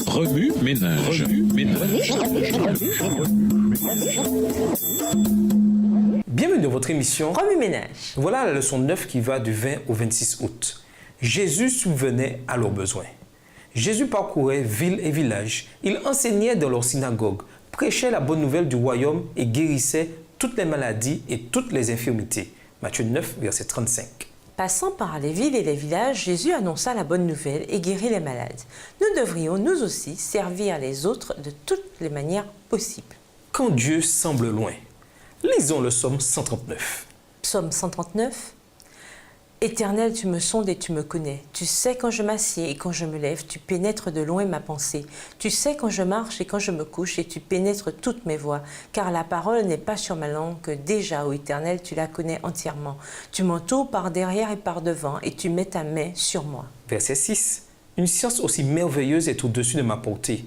Remue ménage. Bienvenue dans votre émission Remue ménage. Voilà la leçon 9 qui va du 20 au 26 août. Jésus subvenait à leurs besoins. Jésus parcourait villes et villages. Il enseignait dans leurs synagogues, prêchait la bonne nouvelle du royaume et guérissait toutes les maladies et toutes les infirmités. Matthieu 9, verset 35. Passant par les villes et les villages, Jésus annonça la bonne nouvelle et guérit les malades. Nous devrions, nous aussi, servir les autres de toutes les manières possibles. Quand Dieu semble loin. Lisons le psaume 139. Psaume 139. Éternel, tu me sondes et tu me connais. Tu sais quand je m'assieds et quand je me lève, tu pénètres de loin ma pensée. Tu sais quand je marche et quand je me couche et tu pénètres toutes mes voies. Car la parole n'est pas sur ma langue que déjà, ô Éternel, tu la connais entièrement. Tu m'entoures par derrière et par devant et tu mets ta main sur moi. Verset 6. Une science aussi merveilleuse est au-dessus de ma portée.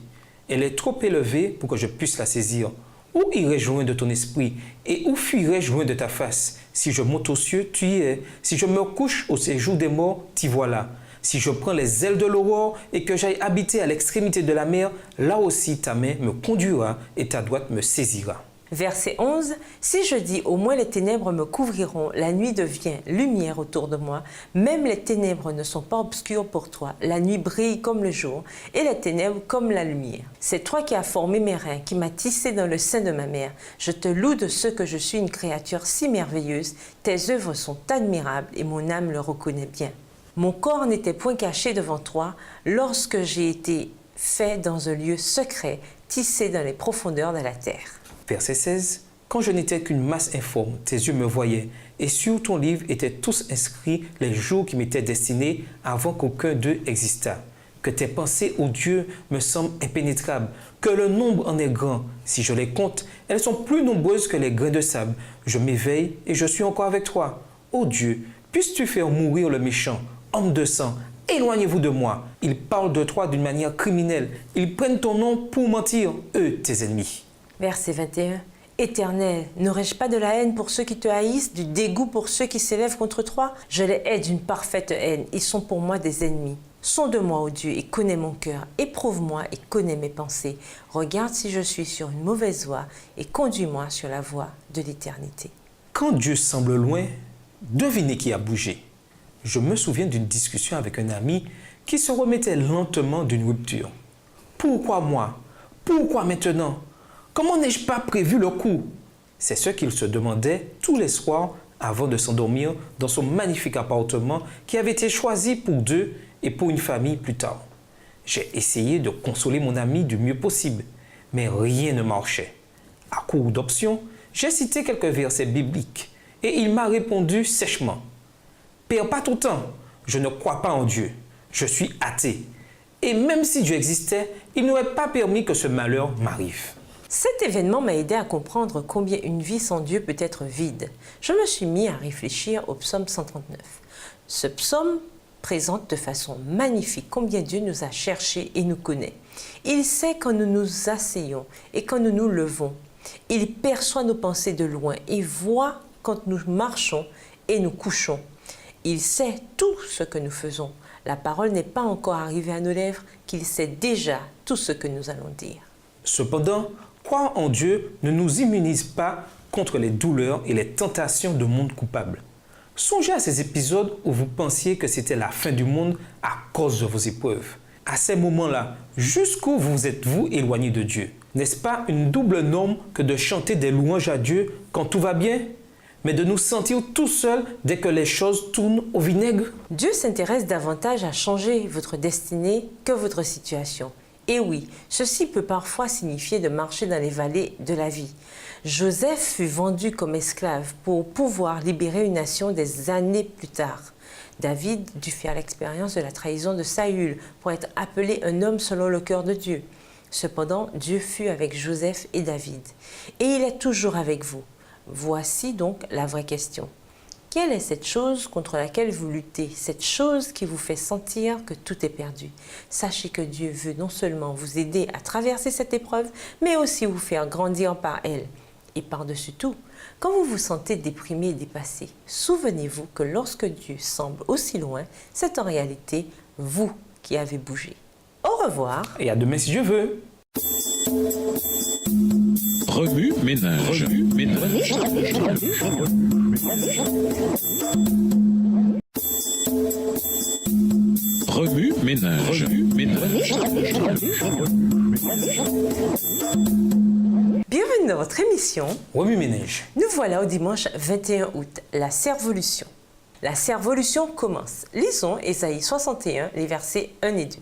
Elle est trop élevée pour que je puisse la saisir. Où irais-je loin de ton esprit et où fuirais-je loin de ta face? Si je monte aux cieux, tu y es. Si je me couche au séjour des morts, t'y voilà. Si je prends les ailes de l'aurore et que j'aille habiter à l'extrémité de la mer, là aussi ta main me conduira et ta droite me saisira. Verset 11. Si je dis au moins les ténèbres me couvriront, la nuit devient lumière autour de moi. Même les ténèbres ne sont pas obscures pour toi. La nuit brille comme le jour et les ténèbres comme la lumière. C'est toi qui as formé mes reins, qui m'as tissé dans le sein de ma mère. Je te loue de ce que je suis une créature si merveilleuse. Tes œuvres sont admirables et mon âme le reconnaît bien. Mon corps n'était point caché devant toi lorsque j'ai été fait dans un lieu secret, tissé dans les profondeurs de la terre. Verset 16. Quand je n'étais qu'une masse informe, tes yeux me voyaient, et sur ton livre étaient tous inscrits les jours qui m'étaient destinés avant qu'aucun d'eux existât. Que tes pensées, ô Dieu, me semblent impénétrables, que le nombre en est grand. Si je les compte, elles sont plus nombreuses que les grains de sable. Je m'éveille et je suis encore avec toi. Ô Dieu, puisses-tu faire mourir le méchant, homme de sang, éloignez-vous de moi. Ils parlent de toi d'une manière criminelle. Ils prennent ton nom pour mentir, eux, tes ennemis. Verset 21. Éternel, n'aurais-je pas de la haine pour ceux qui te haïssent, du dégoût pour ceux qui s'élèvent contre toi? Je les hais d'une parfaite haine, ils sont pour moi des ennemis. Sonde-moi, ô Dieu, et connais mon cœur. Éprouve-moi et connais mes pensées. Regarde si je suis sur une mauvaise voie et conduis-moi sur la voie de l'éternité. Quand Dieu semble loin, devinez qui a bougé. Je me souviens d'une discussion avec un ami qui se remettait lentement d'une rupture. Pourquoi moi? Pourquoi maintenant? Comment n'ai-je pas prévu le coup? C'est ce qu'il se demandait tous les soirs avant de s'endormir dans son magnifique appartement qui avait été choisi pour deux et pour une famille plus tard. J'ai essayé de consoler mon ami du mieux possible, mais rien ne marchait. À court d'options, j'ai cité quelques versets bibliques et il m'a répondu sèchement. « Perds pas ton temps, je ne crois pas en Dieu, je suis athée. Et même si Dieu existait, il n'aurait pas permis que ce malheur m'arrive. » Cet événement m'a aidé à comprendre combien une vie sans Dieu peut être vide. Je me suis mis à réfléchir au psaume 139. Ce psaume présente de façon magnifique combien Dieu nous a cherchés et nous connaît. Il sait quand nous nous asseyons et quand nous nous levons. Il perçoit nos pensées de loin et voit quand nous marchons et nous couchons. Il sait tout ce que nous faisons. La parole n'est pas encore arrivée à nos lèvres qu'il sait déjà tout ce que nous allons dire. Cependant, croire en Dieu ne nous immunise pas contre les douleurs et les tentations de monde coupable. Songez à ces épisodes où vous pensiez que c'était la fin du monde à cause de vos épreuves. À ces moments-là, jusqu'où vous êtes-vous éloigné de Dieu? N'est-ce pas une double norme que de chanter des louanges à Dieu quand tout va bien, mais de nous sentir tout seuls dès que les choses tournent au vinaigre? Dieu s'intéresse davantage à changer votre destinée que votre situation. Et oui, ceci peut parfois signifier de marcher dans les vallées de la vie. Joseph fut vendu comme esclave pour pouvoir libérer une nation des années plus tard. David dut faire l'expérience de la trahison de Saül pour être appelé un homme selon le cœur de Dieu. Cependant, Dieu fut avec Joseph et David. Et il est toujours avec vous. Voici donc la vraie question. Quelle est cette chose contre laquelle vous luttez, cette chose qui vous fait sentir que tout est perdu? Sachez que Dieu veut non seulement vous aider à traverser cette épreuve, mais aussi vous faire grandir par elle. Et par-dessus tout, quand vous vous sentez déprimé et dépassé, souvenez-vous que lorsque Dieu semble aussi loin, c'est en réalité vous qui avait bougé. Au revoir. Et à demain si je veux. Remue ménage. Remue ménage. Remue ménage. Remue ménage. Bienvenue dans votre émission. Remue ménage. Nous voilà au dimanche 21 août, la Servolution. La Servolution commence. Lisons Ésaïe 61, les versets 1 et 2.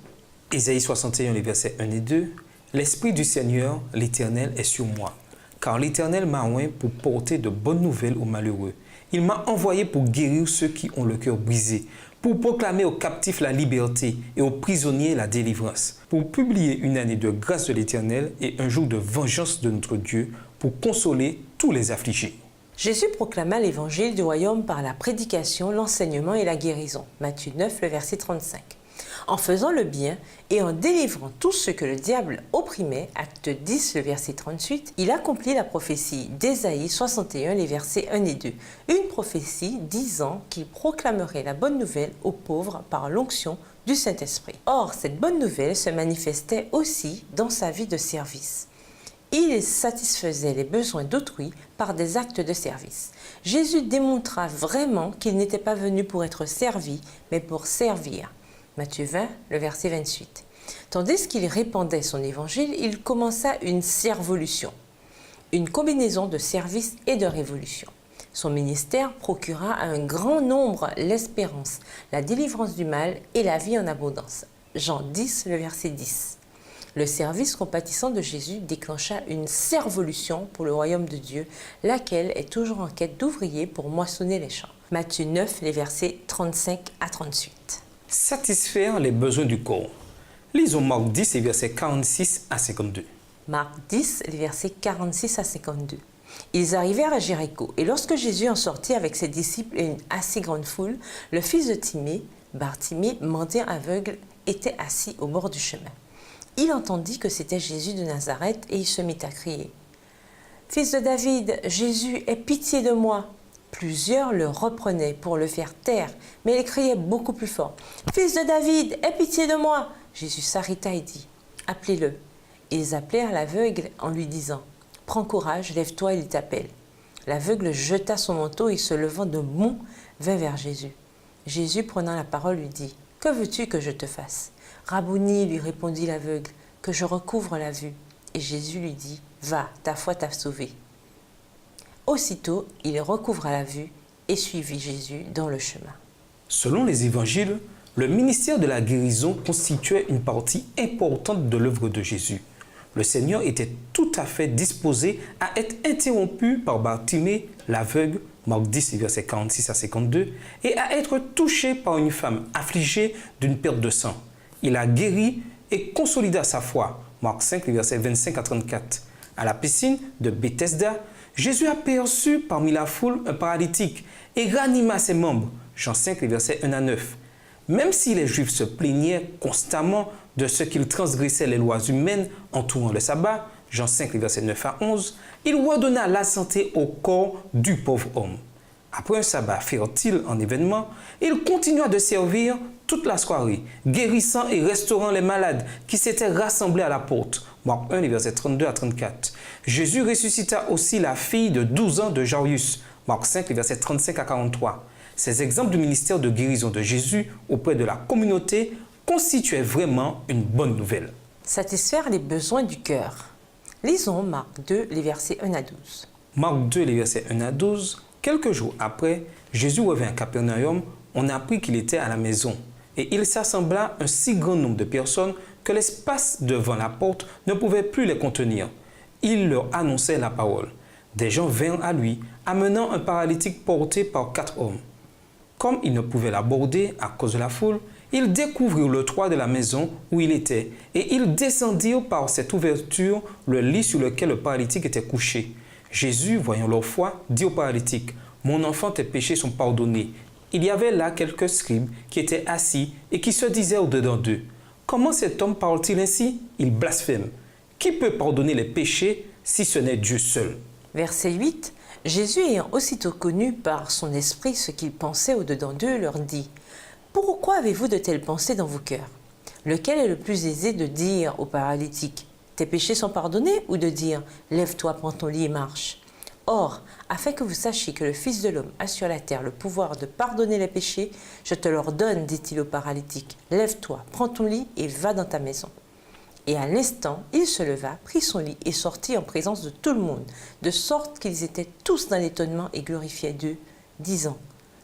Ésaïe 61, les versets 1 et 2. L'Esprit du Seigneur, l'Éternel, est sur moi, car l'Éternel m'a oint pour porter de bonnes nouvelles aux malheureux. Il m'a envoyé pour guérir ceux qui ont le cœur brisé, pour proclamer aux captifs la liberté et aux prisonniers la délivrance, pour publier une année de grâce de l'Éternel et un jour de vengeance de notre Dieu, pour consoler tous les affligés. Jésus proclama l'évangile du royaume par la prédication, l'enseignement et la guérison. Matthieu 9, le verset 35. En faisant le bien et en délivrant tous ceux que le diable opprimait, acte 10, le verset 38, il accomplit la prophétie d'Ésaïe 61, les versets 1 et 2. Une prophétie disant qu'il proclamerait la bonne nouvelle aux pauvres par l'onction du Saint-Esprit. Or, cette bonne nouvelle se manifestait aussi dans sa vie de service. Il satisfaisait les besoins d'autrui par des actes de service. Jésus démontra vraiment qu'il n'était pas venu pour être servi, mais pour servir. Matthieu 20, le verset 28. Tandis qu'il répandait son évangile, il commença une servolution, une combinaison de service et de révolution. Son ministère procura à un grand nombre l'espérance, la délivrance du mal et la vie en abondance. Jean 10, le verset 10. Le service compatissant de Jésus déclencha une servolution pour le royaume de Dieu, laquelle est toujours en quête d'ouvriers pour moissonner les champs. Matthieu 9, les versets 35 à 38. Satisfaire les besoins du corps. Lisons Marc 10 et versets 46 à 52. Marc 10, les versets 46 à 52. Ils arrivèrent à Jéricho, et lorsque Jésus en sortit avec ses disciples et une assez grande foule, le fils de Timée, Bartimée, mendiant aveugle, était assis au bord du chemin. Il entendit que c'était Jésus de Nazareth, et il se mit à crier « Fils de David, Jésus, aie pitié de moi !» Plusieurs le reprenaient pour le faire taire, mais il criait beaucoup plus fort. « Fils de David, aie pitié de moi !» Jésus s'arrêta et dit « Appelez-le. » Ils appelèrent l'aveugle en lui disant « Prends courage, lève-toi, il t'appelle. » L'aveugle jeta son manteau et se levant de bond, vint vers Jésus. Jésus, prenant la parole, lui dit « Que veux-tu que je te fasse ?» « Rabouni, lui répondit l'aveugle, que je recouvre la vue. » Et Jésus lui dit « Va, ta foi t'a sauvé. » Aussitôt, il recouvra la vue et suivit Jésus dans le chemin. Selon les évangiles, le ministère de la guérison constituait une partie importante de l'œuvre de Jésus. Le Seigneur était tout à fait disposé à être interrompu par Bartimée, l'aveugle, Marc 10, versets 46 à 52, et à être touché par une femme affligée d'une perte de sang. Il a guéri et consolida sa foi, Marc 5, versets 25 à 34. À la piscine de Bethesda, Jésus aperçut parmi la foule un paralytique et ranima ses membres, Jean 5, versets 1 à 9. Même si les Juifs se plaignaient constamment de ce qu'ils transgressaient les lois humaines entourant le sabbat, Jean 5, versets 9 à 11, il redonna la santé au corps du pauvre homme. Après un sabbat fertile en événements, il continua de servir toute la soirée, guérissant et restaurant les malades qui s'étaient rassemblés à la porte. Marc 1, versets 32 à 34. Jésus ressuscita aussi la fille de 12 ans de Jairus. Marc 5, versets 35 à 43. Ces exemples du ministère de guérison de Jésus auprès de la communauté constituaient vraiment une bonne nouvelle. Satisfaire les besoins du cœur. Lisons Marc 2, les versets 1 à 12. Marc 2, les versets 1 à 12. Quelques jours après, Jésus revint à Capernaum. On apprit qu'il était à la maison. Et il s'assembla un si grand nombre de personnes que l'espace devant la porte ne pouvait plus les contenir. Il leur annonçait la parole. Des gens vinrent à lui, amenant un paralytique porté par 4 hommes. Comme ils ne pouvaient l'aborder à cause de la foule, ils découvrirent le toit de la maison où il était, et ils descendirent par cette ouverture le lit sur lequel le paralytique était couché. Jésus, voyant leur foi, dit au paralytique, « Mon enfant, tes péchés sont pardonnés. » Il y avait là quelques scribes qui étaient assis et qui se disaient au-dedans d'eux, « Comment cet homme parle-t-il ainsi? Il blasphème. Qui peut pardonner les péchés si ce n'est Dieu seul ?» Verset 8. Jésus, ayant aussitôt connu par son esprit ce qu'ils pensaient au-dedans d'eux, leur dit « Pourquoi avez-vous de telles pensées dans vos cœurs? Lequel est le plus aisé de dire au paralytique « Tes péchés sont pardonnés » ou de dire « Lève-toi, prends ton lit et marche ». Or, afin que vous sachiez que le Fils de l'homme a sur la terre le pouvoir de pardonner les péchés, je te l'ordonne, dit-il au paralytique, lève-toi, prends ton lit et va dans ta maison. Et à l'instant, il se leva, prit son lit et sortit en présence de tout le monde, de sorte qu'ils étaient tous dans l'étonnement et glorifiaient Dieu, disant,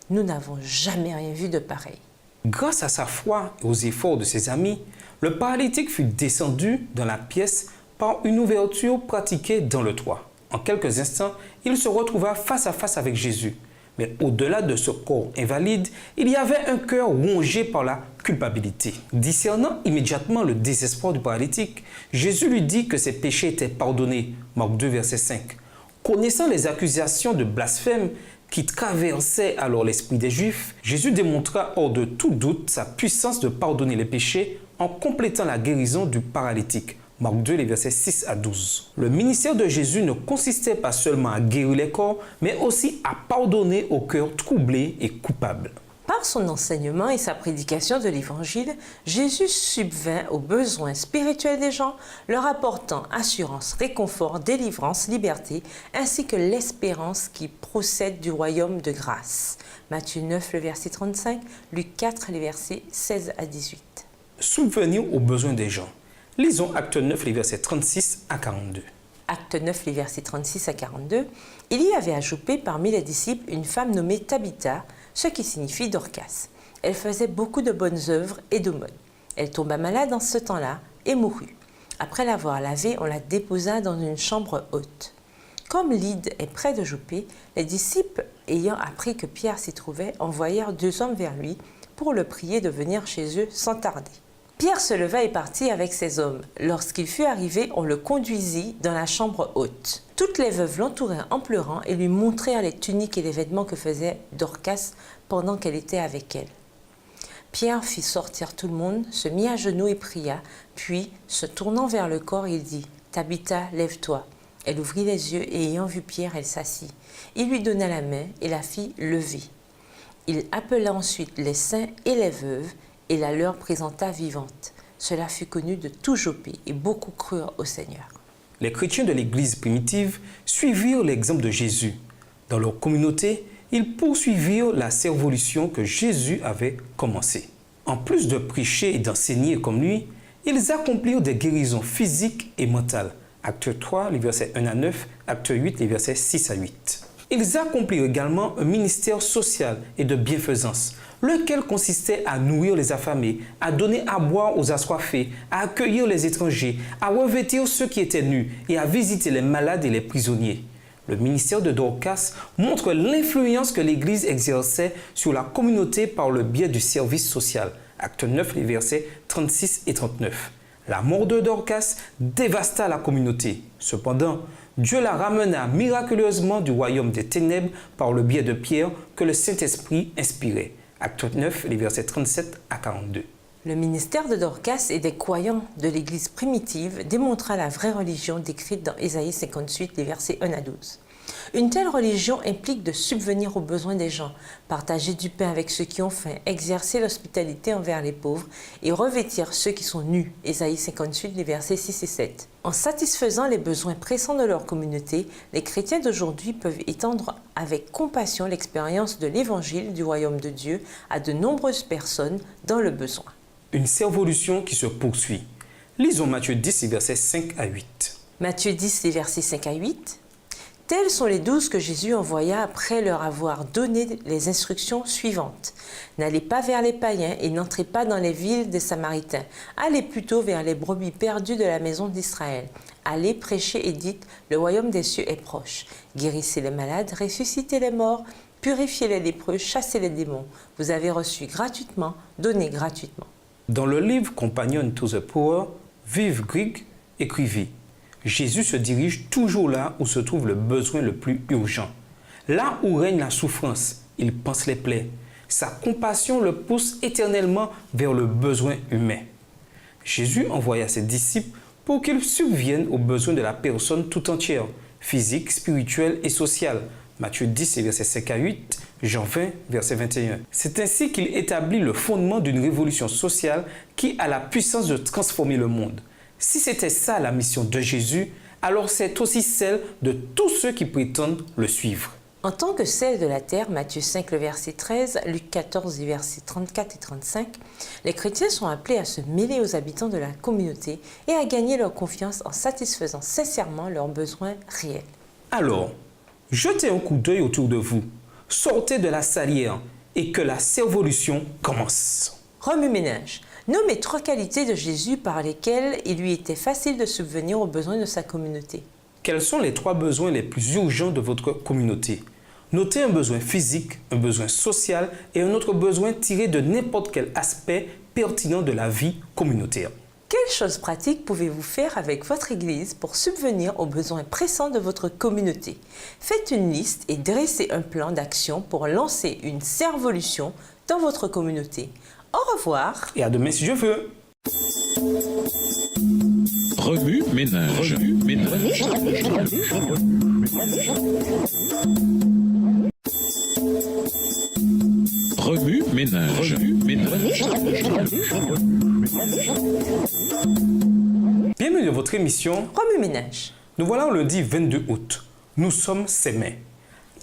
nous n'avons jamais rien vu de pareil. Grâce à sa foi et aux efforts de ses amis, le paralytique fut descendu dans la pièce par une ouverture pratiquée dans le toit. En quelques instants, il se retrouva face à face avec Jésus. Mais au-delà de ce corps invalide, il y avait un cœur rongé par la culpabilité. Discernant immédiatement le désespoir du paralytique, Jésus lui dit que ses péchés étaient pardonnés. Marc 2, verset 5. Connaissant les accusations de blasphème qui traversaient alors l'esprit des Juifs, Jésus démontra hors de tout doute sa puissance de pardonner les péchés en complétant la guérison du paralytique. Marc 2, les versets 6 à 12. Le ministère de Jésus ne consistait pas seulement à guérir les corps, mais aussi à pardonner aux cœurs troublés et coupables. Par son enseignement et sa prédication de l'Évangile, Jésus subvint aux besoins spirituels des gens, leur apportant assurance, réconfort, délivrance, liberté, ainsi que l'espérance qui procède du royaume de grâce. Matthieu 9, le verset 35, Luc 4, les versets 16 à 18. Subvenir aux besoins des gens. Lisons Acte 9, les versets 36 à 42. Acte 9, les versets 36 à 42. Il y avait à Joppé parmi les disciples une femme nommée Tabitha, ce qui signifie Dorcas. Elle faisait beaucoup de bonnes œuvres et d'aumônes. Elle tomba malade en ce temps-là et mourut. Après l'avoir lavée, on la déposa dans une chambre haute. Comme Lyde est près de Joppé, les disciples, ayant appris que Pierre s'y trouvait, envoyèrent 2 hommes vers lui pour le prier de venir chez eux sans tarder. Pierre se leva et partit avec ses hommes. Lorsqu'il fut arrivé, on le conduisit dans la chambre haute. Toutes les veuves l'entourèrent en pleurant et lui montrèrent les tuniques et les vêtements que faisait Dorcas pendant qu'elle était avec elle. Pierre fit sortir tout le monde, se mit à genoux et pria, puis, se tournant vers le corps, il dit « Tabitha, lève-toi ». Elle ouvrit les yeux et ayant vu Pierre, elle s'assit. Il lui donna la main et la fit lever. Il appela ensuite les saints et les veuves et la leur présenta vivante. Cela fut connu de tout Joppé et beaucoup crurent au Seigneur. Les chrétiens de l'Église primitive suivirent l'exemple de Jésus. Dans leur communauté, ils poursuivirent la servolution que Jésus avait commencée. En plus de prêcher et d'enseigner comme lui, ils accomplirent des guérisons physiques et mentales. Acte 3, les versets 1 à 9, Acte 8, les versets 6 à 8. Ils accomplirent également un ministère social et de bienfaisance, lequel consistait à nourrir les affamés, à donner à boire aux assoiffés, à accueillir les étrangers, à revêtir ceux qui étaient nus et à visiter les malades et les prisonniers. Le ministère de Dorcas montre l'influence que l'Église exerçait sur la communauté par le biais du service social. Acte 9, les versets 36 et 39. La mort de Dorcas dévasta la communauté. Cependant, Dieu la ramena miraculeusement du royaume des ténèbres par le biais de Pierre que le Saint-Esprit inspirait. Acte 9, les versets 37 à 42. Le ministère de Dorcas et des croyants de l'Église primitive démontra la vraie religion décrite dans Ésaïe 58, les versets 1 à 12. Une telle religion implique de subvenir aux besoins des gens, partager du pain avec ceux qui ont faim, exercer l'hospitalité envers les pauvres et revêtir ceux qui sont nus. Ésaïe 58, les versets 6 et 7. En satisfaisant les besoins pressants de leur communauté, les chrétiens d'aujourd'hui peuvent étendre avec compassion l'expérience de l'Évangile du royaume de Dieu à de nombreuses personnes dans le besoin. Une servolution qui se poursuit. Lisons Matthieu 10, les versets 5 à 8. Matthieu 10, les versets 5 à 8. Tels sont les 12 que Jésus envoya après leur avoir donné les instructions suivantes. N'allez pas vers les païens et n'entrez pas dans les villes des Samaritains. Allez plutôt vers les brebis perdues de la maison d'Israël. Allez prêcher et dites, le royaume des cieux est proche. Guérissez les malades, ressuscitez les morts, purifiez les lépreux, chassez les démons. Vous avez reçu gratuitement, donnez gratuitement. Dans le livre Companion to the Poor, Vive Grigg écrivit: Jésus se dirige toujours là où se trouve le besoin le plus urgent. Là où règne la souffrance, il pense les plaies. Sa compassion le pousse éternellement vers le besoin humain. Jésus envoya ses disciples pour qu'ils subviennent aux besoins de la personne tout entière, physique, spirituelle et sociale. Matthieu 10, versets 5 à 8, Jean 20, verset 21. C'est ainsi qu'il établit le fondement d'une révolution sociale qui a la puissance de transformer le monde. Si c'était ça la mission de Jésus, alors c'est aussi celle de tous ceux qui prétendent le suivre. En tant que sel de la terre, Matthieu 5, le verset 13, Luc 14, les versets 34 et 35, les chrétiens sont appelés à se mêler aux habitants de la communauté et à gagner leur confiance en satisfaisant sincèrement leurs besoins réels. Alors, jetez un coup d'œil autour de vous, sortez de la salière et que la révolution commence. Remue-ménage. Nommez 3 qualités de Jésus par lesquelles il lui était facile de subvenir aux besoins de sa communauté. Quels sont les 3 besoins les plus urgents de votre communauté? Notez un besoin physique, un besoin social et un autre besoin tiré de n'importe quel aspect pertinent de la vie communautaire. Quelles choses pratiques pouvez-vous faire avec votre Église pour subvenir aux besoins pressants de votre communauté? Faites une liste et dressez un plan d'action pour lancer une servolution dans votre communauté. Au revoir Et à demain si je veux. Remue-ménage. Remue-ménage. Remue-ménage. Remue-ménage. Bienvenue dans votre émission. Remue-ménage. Nous voilà au lundi 22 août. Nous sommes ces mai.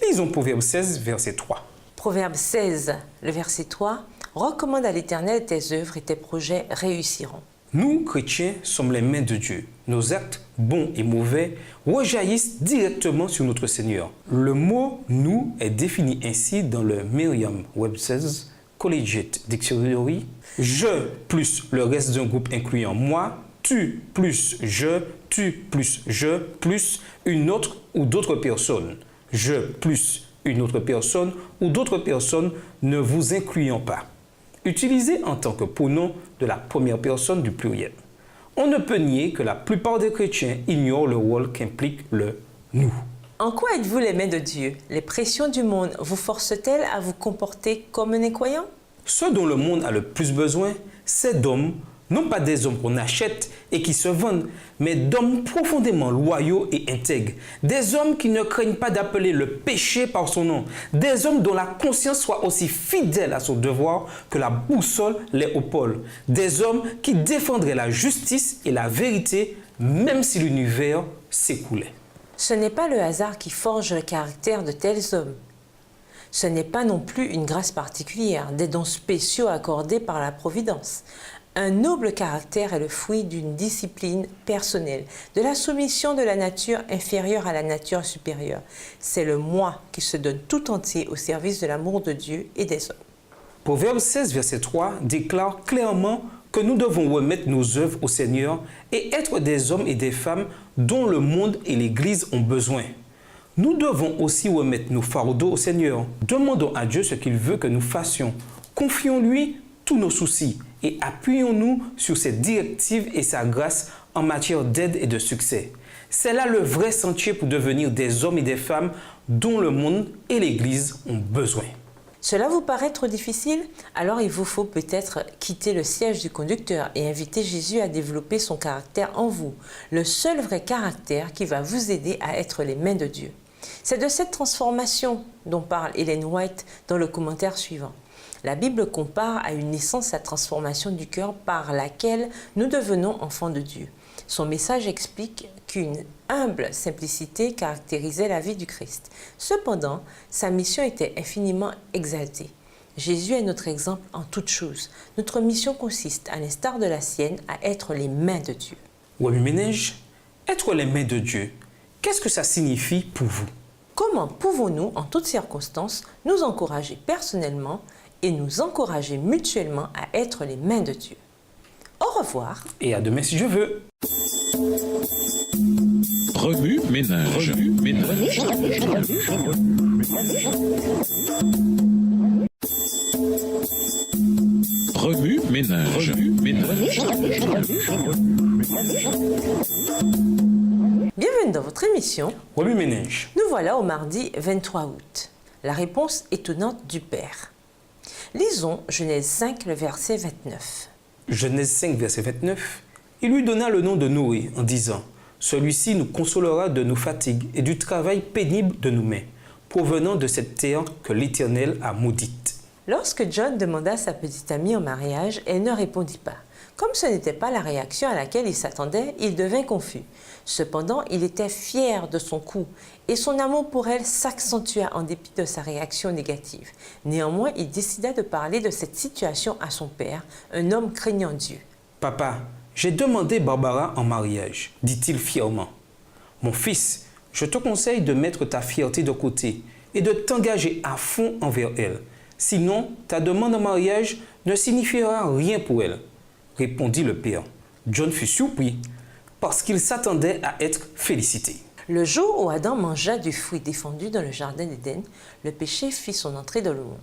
Lisons Proverbe 16, verset 3. Proverbe 16, le verset 3. Recommande à l'Éternel tes œuvres et tes projets réussiront. Nous, chrétiens, sommes les mains de Dieu. Nos actes, bons et mauvais, rejaillissent directement sur notre Seigneur. Le mot « nous » est défini ainsi dans le Merriam-Webster's Collegiate Dictionary. Je plus le reste d'un groupe incluant moi, tu plus je plus une autre ou d'autres personnes. Je plus une autre personne ou d'autres personnes ne vous incluant pas. Utilisé en tant que pronom de la première personne du pluriel. On ne peut nier que la plupart des chrétiens ignorent le rôle qu'implique le « nous ». En quoi êtes-vous les mains de Dieu? Les pressions du monde vous forcent-elles à vous comporter comme un incroyant? Ce dont le monde a le plus besoin, c'est d'hommes, non pas des hommes qu'on achète et qui se vendent, mais d'hommes profondément loyaux et intègres. Des hommes qui ne craignent pas d'appeler le péché par son nom. Des hommes dont la conscience soit aussi fidèle à son devoir que la boussole l'est au pôle. Des hommes qui défendraient la justice et la vérité, même si l'univers s'écoulait. Ce n'est pas le hasard qui forge le caractère de tels hommes. Ce n'est pas non plus une grâce particulière, des dons spéciaux accordés par la Providence. Un noble caractère est le fruit d'une discipline personnelle, de la soumission de la nature inférieure à la nature supérieure. C'est le moi qui se donne tout entier au service de l'amour de Dieu et des hommes. Proverbe 16, verset 3 déclare clairement que nous devons remettre nos œuvres au Seigneur et être des hommes et des femmes dont le monde et l'Église ont besoin. Nous devons aussi remettre nos fardeaux au Seigneur. Demandons à Dieu ce qu'il veut que nous fassions. Confions-lui tous nos soucis et appuyons-nous sur ses directives et sa grâce en matière d'aide et de succès. C'est là le vrai sentier pour devenir des hommes et des femmes dont le monde et l'Église ont besoin. Cela vous paraît trop difficile? Alors il vous faut peut-être quitter le siège du conducteur et inviter Jésus à développer son caractère en vous, le seul vrai caractère qui va vous aider à être les mains de Dieu. C'est de cette transformation dont parle Ellen White dans le commentaire suivant. La Bible compare à une naissance la transformation du cœur par laquelle nous devenons enfants de Dieu. Son message explique qu'une humble simplicité caractérisait la vie du Christ. Cependant, sa mission était infiniment exaltée. Jésus est notre exemple en toutes choses. Notre mission consiste, à l'instar de la sienne, à être les mains de Dieu. Remue-ménage, être les mains de Dieu, qu'est-ce que ça signifie pour vous? Comment pouvons-nous, en toutes circonstances, nous encourager personnellement et nous encourager mutuellement à être les mains de Dieu? Au revoir. Et à demain si je veux. Remue-ménage. Remue-ménage. Remue-ménage. Remue-ménage. Bienvenue dans votre émission. Remue-ménage. Nous voilà au mardi 23 août. La réponse étonnante du Père. Lisons Genèse 5, le verset 29. Genèse 5, verset 29. Il lui donna le nom de Noé en disant « Celui-ci nous consolera de nos fatigues et du travail pénible de nos mains. provenant de cette terre que l'Éternel a maudite. Lorsque John demanda sa petite amie en mariage, elle ne répondit pas. Comme ce n'était pas la réaction à laquelle il s'attendait, il devint confus. Cependant, il était fier de son coup et son amour pour elle s'accentua en dépit de sa réaction négative. Néanmoins, il décida de parler de cette situation à son père, un homme craignant Dieu. « Papa, j'ai demandé Barbara en mariage, dit-il fièrement. Mon fils, je te conseille de mettre ta fierté de côté et de t'engager à fond envers elle. Sinon, ta demande en mariage ne signifiera rien pour elle, répondit le père. John fut surpris parce qu'il s'attendait à être félicité. Le jour où Adam mangea du fruit défendu dans le jardin d'Éden, le péché fit son entrée dans le monde.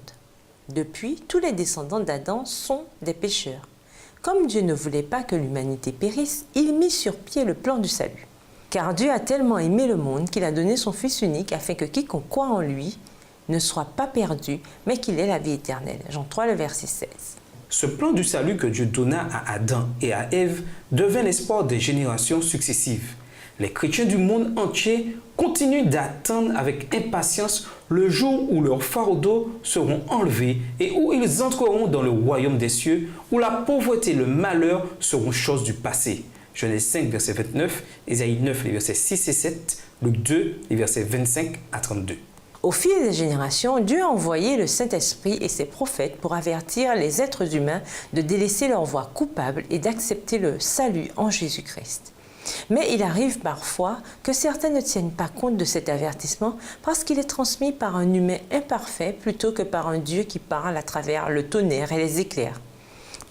Depuis, tous les descendants d'Adam sont des pécheurs. Comme Dieu ne voulait pas que l'humanité périsse, il mit sur pied le plan du salut. Car Dieu a tellement aimé le monde qu'il a donné son Fils unique afin que quiconque croit en lui ne soit pas perdu, mais qu'il ait la vie éternelle. Jean 3, le verset 16. Ce plan du salut que Dieu donna à Adam et à Ève devint l'espoir des générations successives. Les chrétiens du monde entier continuent d'attendre avec impatience le jour où leurs fardeaux seront enlevés et où ils entreront dans le royaume des cieux, où la pauvreté et le malheur seront choses du passé. Genèse 5, verset 29, Ésaïe 9, les versets 6 et 7, Luc 2, les versets 25 à 32. Au fil des générations, Dieu a envoyé le Saint-Esprit et ses prophètes pour avertir les êtres humains de délaisser leur voie coupable et d'accepter le salut en Jésus-Christ. Mais il arrive parfois que certains ne tiennent pas compte de cet avertissement parce qu'il est transmis par un humain imparfait plutôt que par un Dieu qui parle à travers le tonnerre et les éclairs.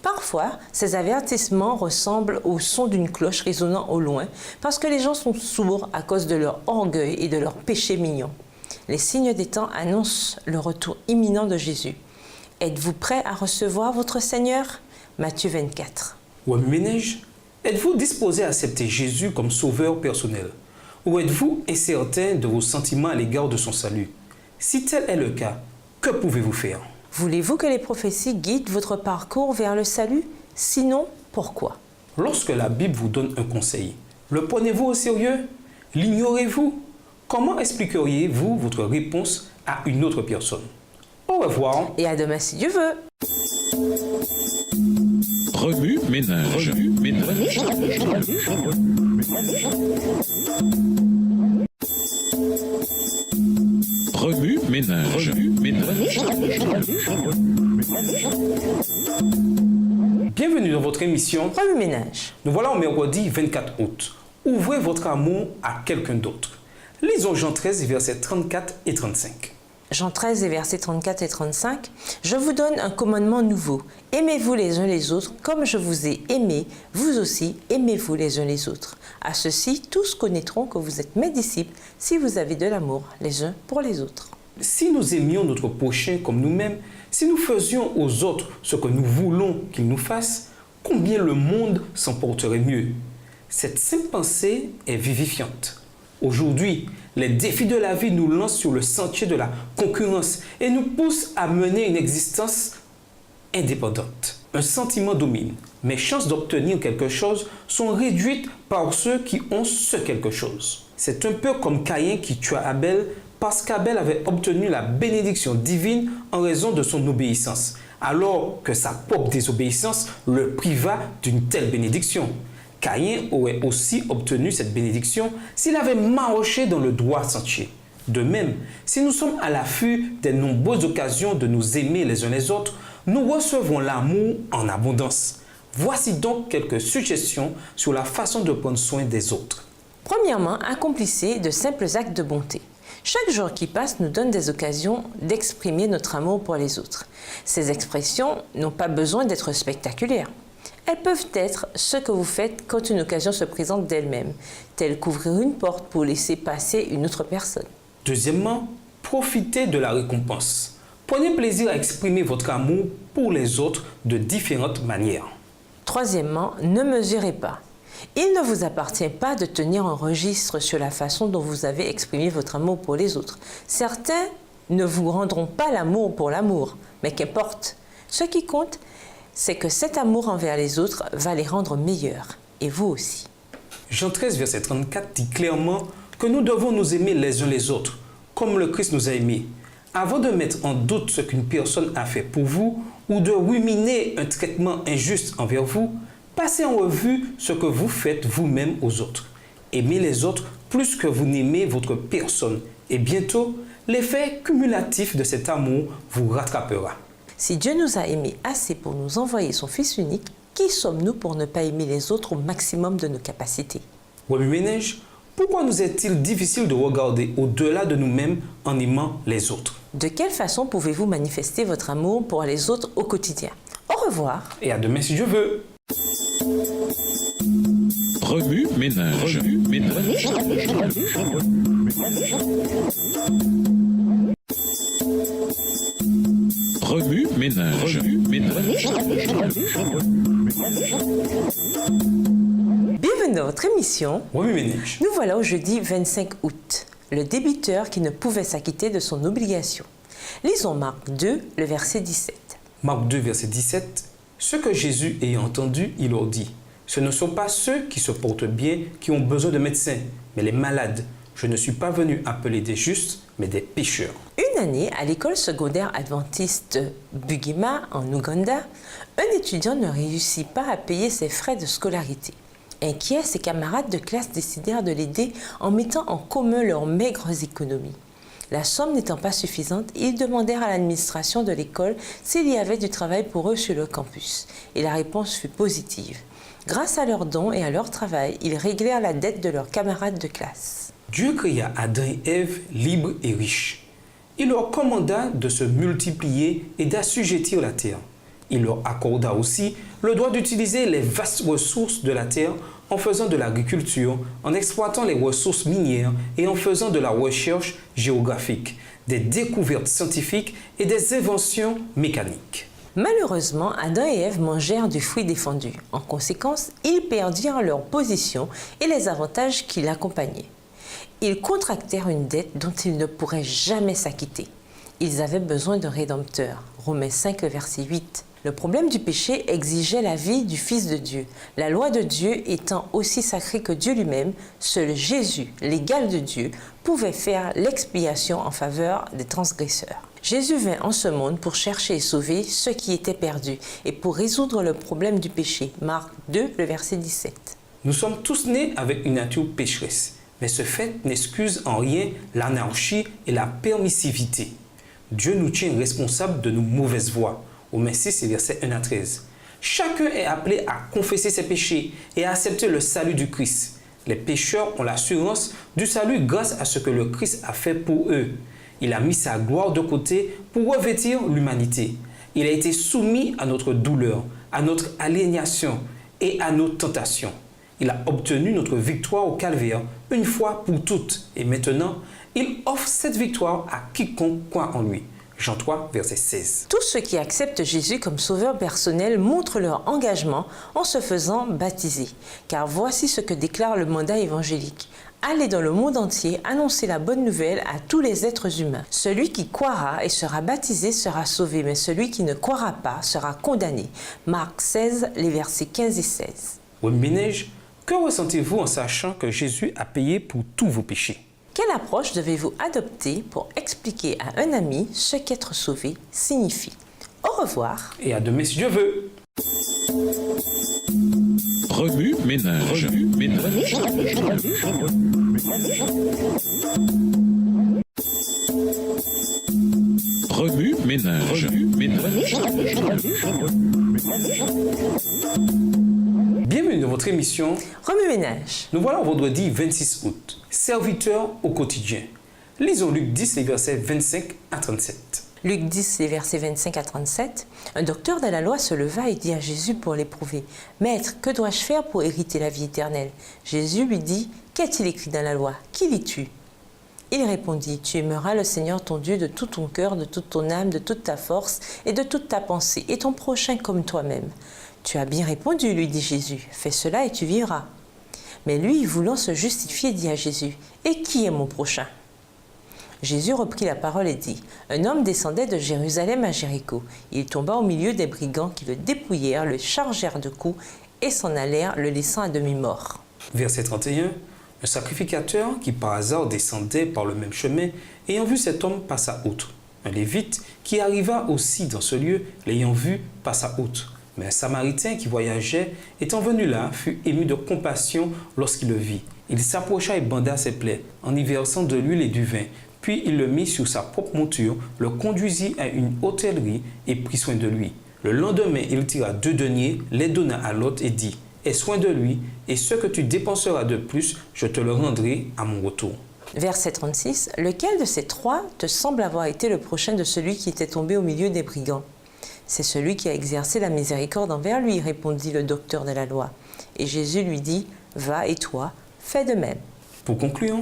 Parfois, ces avertissements ressemblent au son d'une cloche résonnant au loin parce que les gens sont sourds à cause de leur orgueil et de leur péché mignon. Les signes des temps annoncent le retour imminent de Jésus. Êtes-vous prêt à recevoir votre Seigneur? Matthieu 24. Wami Ménage, êtes-vous disposé à accepter Jésus comme sauveur personnel? Ou êtes-vous incertain de vos sentiments à l'égard de son salut? Si tel est le cas, que pouvez-vous faire? Voulez-vous que les prophéties guident votre parcours vers le salut? Sinon, pourquoi? Lorsque la Bible vous donne un conseil, le prenez-vous au sérieux? L'ignorez-vous? Comment expliqueriez-vous votre réponse à une autre personne? Au revoir. Et à demain si Dieu veut. Remue ménage. Remue ménage. Remue ménage. Remue ménage. Bienvenue dans votre émission. Remue ménage. Nous voilà au mercredi 24 août. Ouvrez votre amour à quelqu'un d'autre. Lisons Jean 13, versets 34 et 35. Jean 13, versets 34 et 35. Je vous donne un commandement nouveau. Aimez-vous les uns les autres comme je vous ai aimé. Vous aussi, aimez-vous les uns les autres. À ceci, tous connaîtront que vous êtes mes disciples si vous avez de l'amour les uns pour les autres. Si nous aimions notre prochain comme nous-mêmes, si nous faisions aux autres ce que nous voulons qu'ils nous fassent, combien le monde s'en porterait mieux? Cette simple pensée est vivifiante. Aujourd'hui, les défis de la vie nous lancent sur le sentier de la concurrence et nous poussent à mener une existence indépendante. Un sentiment domine. Mes chances d'obtenir quelque chose sont réduites par ceux qui ont ce quelque chose. C'est un peu comme Caïn qui tua Abel parce qu'Abel avait obtenu la bénédiction divine en raison de son obéissance, alors que sa propre désobéissance le priva d'une telle bénédiction. Caïn aurait aussi obtenu cette bénédiction s'il avait marché dans le droit sentier. De même, si nous sommes à l'affût des nombreuses occasions de nous aimer les uns les autres, nous recevons l'amour en abondance. Voici donc quelques suggestions sur la façon de prendre soin des autres. Premièrement, accomplissez de simples actes de bonté. Chaque jour qui passe nous donne des occasions d'exprimer notre amour pour les autres. Ces expressions n'ont pas besoin d'être spectaculaires. Elles peuvent être ce que vous faites quand une occasion se présente d'elle-même, telle qu'ouvrir une porte pour laisser passer une autre personne. Deuxièmement, profitez de la récompense. Prenez plaisir à exprimer votre amour pour les autres de différentes manières. Troisièmement, ne mesurez pas. Il ne vous appartient pas de tenir un registre sur la façon dont vous avez exprimé votre amour pour les autres. Certains ne vous rendront pas l'amour pour l'amour, mais qu'importe. Ce qui compte, c'est que cet amour envers les autres va les rendre meilleurs, et vous aussi. Jean 13, verset 34 dit clairement que nous devons nous aimer les uns les autres. comme le Christ nous a aimés. Avant de mettre en doute ce qu'une personne a fait pour vous ou de ruminer un traitement injuste envers vous, passez en revue ce que vous faites vous-même aux autres. Aimez les autres plus que vous n'aimez votre personne et bientôt, l'effet cumulatif de cet amour vous rattrapera. Si Dieu nous a aimés assez pour nous envoyer son Fils unique, qui sommes-nous pour ne pas aimer les autres au maximum de nos capacités? Remue-ménage, pourquoi nous est-il difficile de regarder au-delà de nous-mêmes en aimant les autres? De quelle façon pouvez-vous manifester votre amour pour les autres au quotidien? Au revoir. Et à demain si Dieu veut. Remue-ménage. Remue-ménage. Remue-ménage. Remue-ménage. Bienvenue dans votre émission. Remue-ménage. Nous voilà au jeudi 25 août, le débiteur qui ne pouvait s'acquitter de son obligation. Lisons Marc 2, le verset 17. Marc 2, verset 17. Ce que Jésus ayant entendu, il leur dit, ce ne sont pas ceux qui se portent bien qui ont besoin de médecins, mais les malades. Je ne suis pas venu appeler des justes, mais des pécheurs. Une année, à l'école secondaire adventiste Bugima, en Ouganda, un étudiant ne réussit pas à payer ses frais de scolarité. Inquiets, ses camarades de classe décidèrent de l'aider en mettant en commun leurs maigres économies. La somme n'étant pas suffisante, ils demandèrent à l'administration de l'école s'il y avait du travail pour eux sur le campus. Et la réponse fut positive. Grâce à leurs dons et à leur travail, ils réglèrent la dette de leurs camarades de classe. Dieu créa Adam et Ève libres et riches. Il leur commanda de se multiplier et d'assujettir la terre. Il leur accorda aussi le droit d'utiliser les vastes ressources de la terre en faisant de l'agriculture, en exploitant les ressources minières et en faisant de la recherche géographique, des découvertes scientifiques et des inventions mécaniques. Malheureusement, Adam et Ève mangèrent du fruit défendu. En conséquence, ils perdirent leur position et les avantages qui l'accompagnaient. Ils contractèrent une dette dont ils ne pourraient jamais s'acquitter. Ils avaient besoin d'un rédempteur. Romains 5, verset 8. Le problème du péché exigeait la vie du Fils de Dieu. La loi de Dieu étant aussi sacrée que Dieu lui-même, seul Jésus, l'égal de Dieu, pouvait faire l'expiation en faveur des transgresseurs. Jésus vint en ce monde pour chercher et sauver ceux qui étaient perdus et pour résoudre le problème du péché. Marc 2, le verset 17. Nous sommes tous nés avec une nature pécheresse, mais ce fait n'excuse en rien l'anarchie et la permissivité. Dieu nous tient responsables de nos mauvaises voies. Romains 6, versets 1 à 13. Chacun est appelé à confesser ses péchés et à accepter le salut du Christ. Les pécheurs ont l'assurance du salut grâce à ce que le Christ a fait pour eux. Il a mis sa gloire de côté pour revêtir l'humanité. Il a été soumis à notre douleur, à notre aliénation et à nos tentations. Il a obtenu notre victoire au calvaire une fois pour toutes. Et maintenant, il offre cette victoire à quiconque croit en lui. Jean 3, verset 16. Tous ceux qui acceptent Jésus comme sauveur personnel montrent leur engagement en se faisant baptiser. Car voici ce que déclare le mandat évangélique. Allez dans le monde entier, annoncer la bonne nouvelle à tous les êtres humains. Celui qui croira et sera baptisé sera sauvé, mais celui qui ne croira pas sera condamné. Marc 16, les versets 15 et 16. Remue-ménage, que ressentez-vous en sachant que Jésus a payé pour tous vos péchés? Quelle approche devez-vous adopter pour expliquer à un ami ce qu'être sauvé signifie? Au revoir. Et à demain si Dieu veut. Remue-ménage. Remue-ménage. Remue-ménage. Remue-ménage. Bienvenue dans votre émission. Remue-ménage. Nous voilà au vendredi 26 août. Serviteur au quotidien. Lisons Luc 10, les versets 25 à 37. Luc 10, les versets 25 à 37. Un docteur de la loi se leva et dit à Jésus pour l'éprouver, « Maître, que dois-je faire pour hériter la vie éternelle ?» Jésus lui dit, « Qu'est-il écrit dans la loi? Qui lis-tu » Il répondit, « Tu aimeras le Seigneur ton Dieu de tout ton cœur, de toute ton âme, de toute ta force et de toute ta pensée, et ton prochain comme toi-même. » « Tu as bien répondu, lui dit Jésus, fais cela et tu vivras. » Mais lui, voulant se justifier, dit à Jésus, « Et qui est mon prochain ?» Jésus reprit la parole et dit, « Un homme descendait de Jérusalem à Jéricho. Il tomba au milieu des brigands qui le dépouillèrent, le chargèrent de coups et s'en allèrent, le laissant à demi-mort. » Verset 31. Un sacrificateur qui par hasard descendait par le même chemin, ayant vu cet homme, passa outre. Un lévite qui arriva aussi dans ce lieu, l'ayant vu, passa outre. Mais un samaritain qui voyageait, étant venu là, fut ému de compassion lorsqu'il le vit. Il s'approcha et banda ses plaies, en y versant de l'huile et du vin. Puis il le mit sur sa propre monture, le conduisit à une hôtellerie et prit soin de lui. Le lendemain, il tira 2 deniers, les donna à l'hôte et dit « Aie soin de lui, et ce que tu dépenseras de plus, je te le rendrai à mon retour. » Verset 36. Lequel de ces 3 te semble avoir été le prochain de celui qui était tombé au milieu des brigands? C'est celui qui a exercé la miséricorde envers lui, répondit le docteur de la loi. Et Jésus lui dit, va et toi, fais de même. Pour conclure,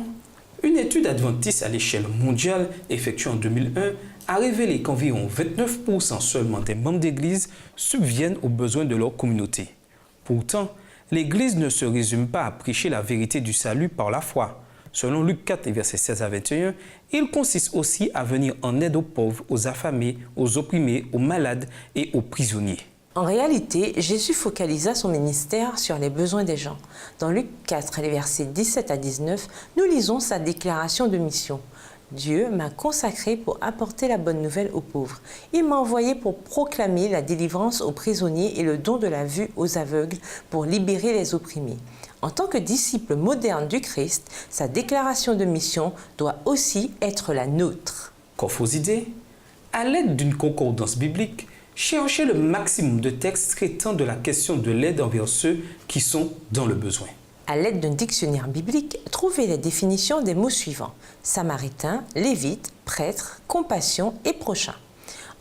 une étude adventiste à l'échelle mondiale effectuée en 2001 a révélé qu'environ 29% seulement des membres d'Église subviennent aux besoins de leur communauté. Pourtant, l'Église ne se résume pas à prêcher la vérité du salut par la foi. Selon Luc 4, versets 16 à 21, il consiste aussi à venir en aide aux pauvres, aux affamés, aux opprimés, aux malades et aux prisonniers. En réalité, Jésus focalisa son ministère sur les besoins des gens. Dans Luc 4, les versets 17 à 19, nous lisons sa déclaration de mission. Dieu m'a consacré pour apporter la bonne nouvelle aux pauvres. Il m'a envoyé pour proclamer la délivrance aux prisonniers et le don de la vue aux aveugles pour libérer les opprimés. En tant que disciple moderne du Christ, sa déclaration de mission doit aussi être la nôtre. Qu'en vos idées, à l'aide d'une concordance biblique, cherchez le maximum de textes traitant de la question de l'aide envers ceux qui sont dans le besoin. À l'aide d'un dictionnaire biblique, trouvez les définitions des mots suivants. Samaritain, lévite, prêtre, compassion et prochain.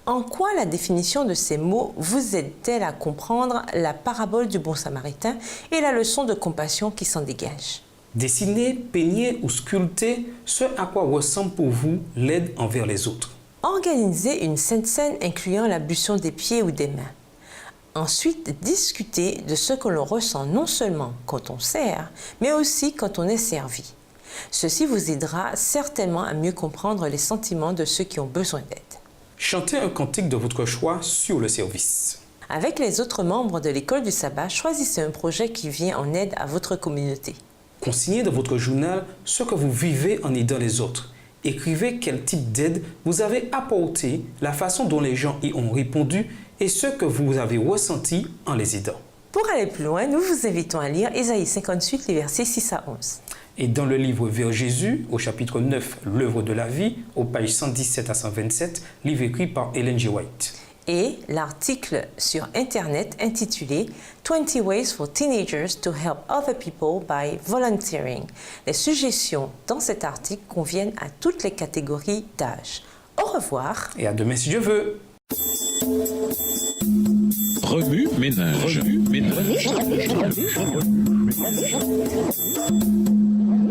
En quoi la définition de ces mots vous aide-t-elle à comprendre la parabole du bon samaritain et la leçon de compassion qui s'en dégage? Dessinez, peignez ou sculptez ce à quoi ressemble pour vous l'aide envers les autres. Organisez une sainte scène incluant l'ablution des pieds ou des mains. Ensuite, discutez de ce que l'on ressent non seulement quand on sert, mais aussi quand on est servi. Ceci vous aidera certainement à mieux comprendre les sentiments de ceux qui ont besoin d'aide. Chantez un cantique de votre choix sur le service. Avec les autres membres de l'école du sabbat, choisissez un projet qui vient en aide à votre communauté. Consignez dans votre journal ce que vous vivez en aidant les autres. Écrivez quel type d'aide vous avez apporté, la façon dont les gens y ont répondu et ce que vous avez ressenti en les aidant. Pour aller plus loin, nous vous invitons à lire Ésaïe 58, les versets 6 à 11. Et dans le livre Vers Jésus, au chapitre 9, l'œuvre de la vie, aux pages 117 à 127, livre écrit par Ellen G. White. Et l'article sur Internet intitulé 20 Ways for Teenagers to Help Other People by Volunteering. Les suggestions dans cet article conviennent à toutes les catégories d'âge. Au revoir. Et à demain si Dieu veut. Remue ménage.